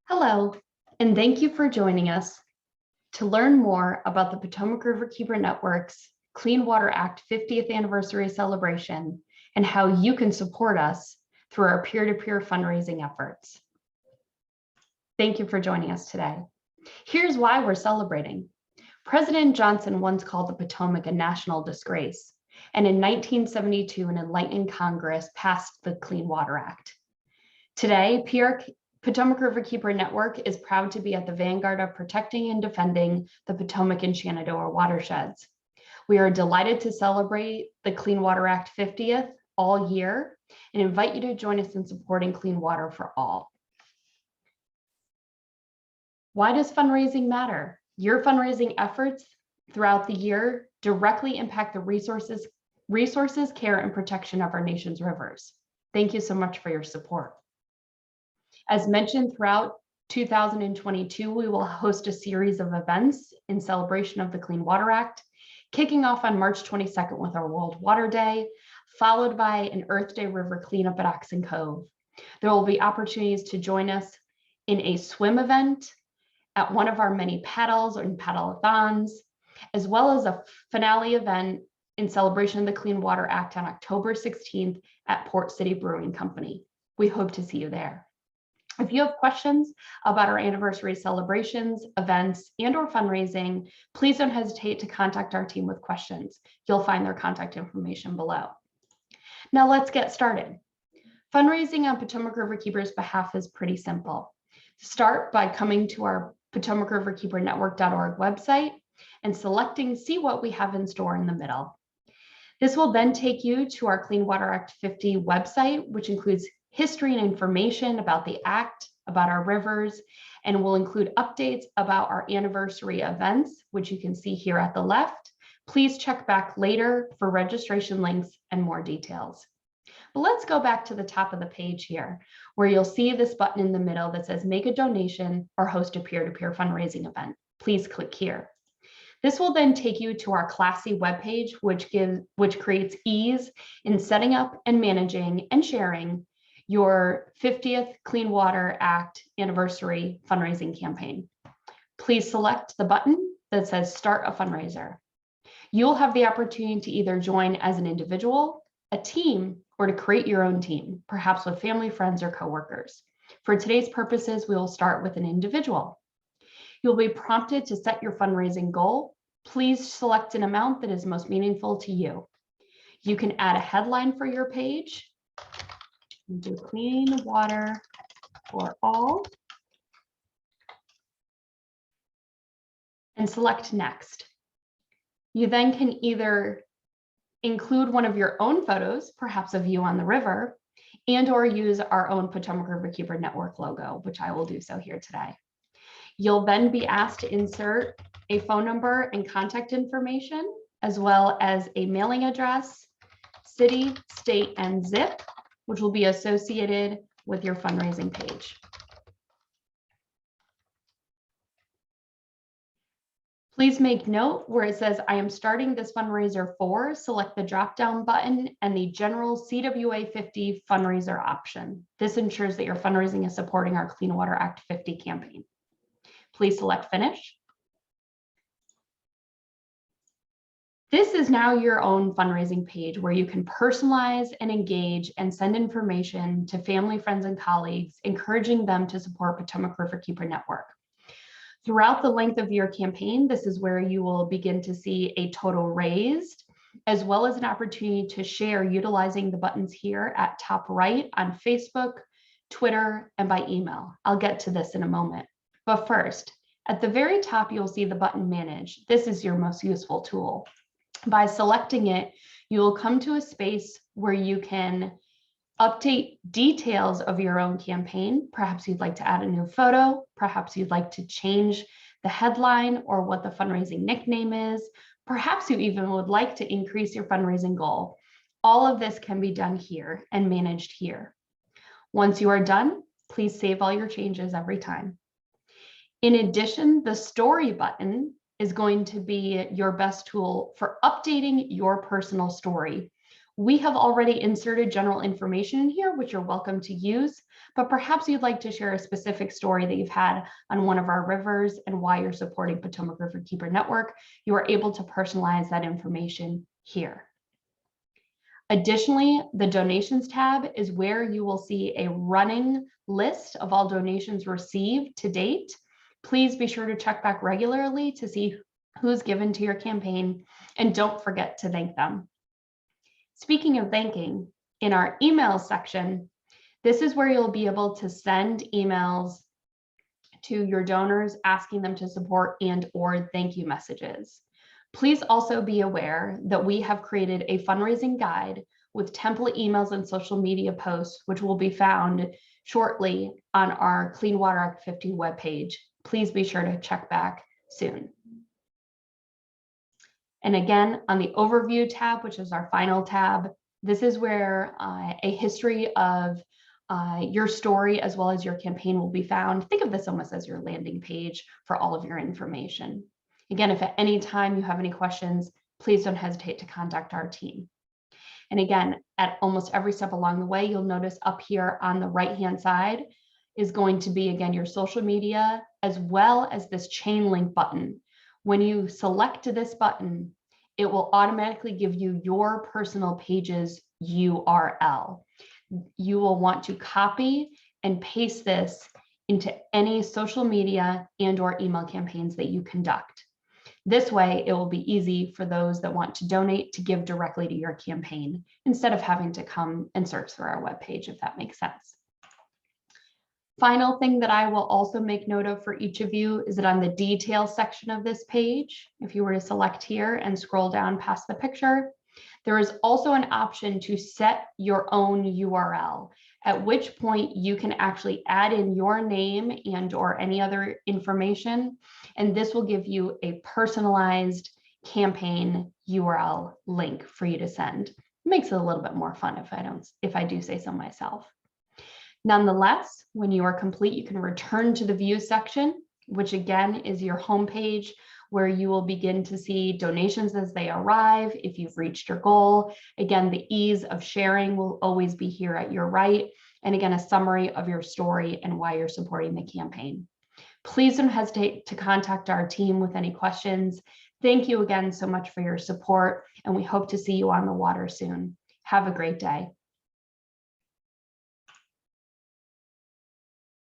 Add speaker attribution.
Speaker 1: Hello, and thank you for joining us to learn more about the Potomac Riverkeeper Network's Clean Water Act 50th anniversary celebration and how you can support us through our peer-to-peer fundraising efforts. Thank you for joining us today. Here's why we're celebrating. President Johnson once called the Potomac a national disgrace, and in 1972, an enlightening Congress passed the Clean Water Act. Today, Potomac Riverkeeper Network is proud to be at the vanguard of protecting and defending the Potomac and Shenandoah watersheds. We are delighted to celebrate the Clean Water Act 50th all year and invite you to join us in supporting clean water for all. Why does fundraising matter? Your fundraising efforts throughout the year directly impact the resources, care, and protection of our nation's rivers. Thank you so much for your support. As mentioned, throughout 2022, we will host a series of events in celebration of the Clean Water Act, kicking off on March 22nd with our World Water Day, followed by an Earth Day river cleanup at Oxon Cove. There will be opportunities to join us in a swim event, at one of our many paddles and paddle-a-thons, as well as a finale event in celebration of the Clean Water Act on October 16th at Port City Brewing Company. We hope to see you there. If you have questions about our anniversary celebrations, events, and/or fundraising, please don't hesitate to contact our team with questions. You'll find their contact information below. Now let's get started. Fundraising on Potomac Riverkeeper's behalf is pretty simple. Start by coming to our PotomacRiverkeeperNetwork.org website and selecting See What We Have in Store in the middle. This will then take you to our Clean Water Act 50 website, which includes history and information about the Act, about our rivers, and will include updates about our anniversary events, which you can see here at the left. Please check back later for registration links and more details. But let's go back to the top of the page here, where you'll see this button in the middle that says Make a Donation or Host a Peer-to-Peer Fundraising Event. Please click here. This will then take you to our classy webpage, which creates ease in setting up and managing and sharing your 50th Clean Water Act anniversary fundraising campaign. Please select the button that says Start a Fundraiser. You'll have the opportunity to either join as an individual, a team, or to create your own team, perhaps with family, friends, or coworkers. For today's purposes, we will start with an individual. You'll be prompted to set your fundraising goal. Please select an amount that is most meaningful to you. You can add a headline for your page. Do Clean Water for All. And select Next. You then can either include one of your own photos, perhaps of you on the river, and/or use our own Potomac Riverkeeper Network logo, which I will do so here today. You'll then be asked to insert a phone number and contact information, as well as a mailing address, city, state, and zip, which will be associated with your fundraising page. Please make note where it says, I am starting this fundraiser for, select the drop-down button and the general CWA 50 fundraiser option. This ensures that your fundraising is supporting our Clean Water Act 50 campaign. Please select Finish. This is now your own fundraising page where you can personalize and engage and send information to family, friends, and colleagues, encouraging them to support Potomac Riverkeeper Network. Throughout the length of your campaign, this is where you will begin to see a total raised, as well as an opportunity to share utilizing the buttons here at top right on Facebook, Twitter, and by email. I'll get to this in a moment. But first, at the very top, you'll see the button Manage. This is your most useful tool. By selecting it, you will come to a space where you can update details of your own campaign. Perhaps you'd like to add a new photo. Perhaps you'd like to change the headline or what the fundraising nickname is. Perhaps you even would like to increase your fundraising goal. All of this can be done here and managed here. Once you are done, please save all your changes every time. In addition, the Story button is going to be your best tool for updating your personal story We have already inserted general information in here, which you're welcome to use, but perhaps you'd like to share a specific story that you've had on one of our rivers and why you're supporting Potomac River Keeper Network. You are able to personalize that information here. Additionally, the donations tab is where you will see a running list of all donations received to date. Please be sure to check back regularly to see who's given to your campaign, and don't forget to thank them. Speaking of thanking, in our email section, this is where you'll be able to send emails to your donors asking them to support and/or thank you messages. Please also be aware that we have created a fundraising guide with template emails and social media posts, which will be found shortly on our Clean Water Act 50 webpage. Please be sure to check back soon. And again, on the overview tab, which is our final tab, this is where a history of your story as well as your campaign will be found. Think of this almost as your landing page for all of your information. Again, if at any time you have any questions, please don't hesitate to contact our team. And again, at almost every step along the way, you'll notice up here on the right-hand side is going to be, again, your social media, as well as this chain link button. When you select this button, it will automatically give you your personal page's URL. You will want to copy and paste this into any social media and/or email campaigns that you conduct. This way, it will be easy for those that want to donate to give directly to your campaign instead of having to come and search through our webpage, if that makes sense. Final thing that I will also make note of for each of you is that on the details section of this page, if you were to select here and scroll down past the picture, there is also an option to set your own URL, at which point you can actually add in your name and/or any other information, and this will give you a personalized campaign URL link for you to send. It makes it a little bit more fun if I do say so myself. Nonetheless, when you are complete, you can return to the view section, which again is your homepage, where you will begin to see donations as they arrive, if you've reached your goal. Again, the ease of sharing will always be here at your right. And again, a summary of your story and why you're supporting the campaign. Please don't hesitate to contact our team with any questions. Thank you again so much for your support, and we hope to see you on the water soon. Have a great day.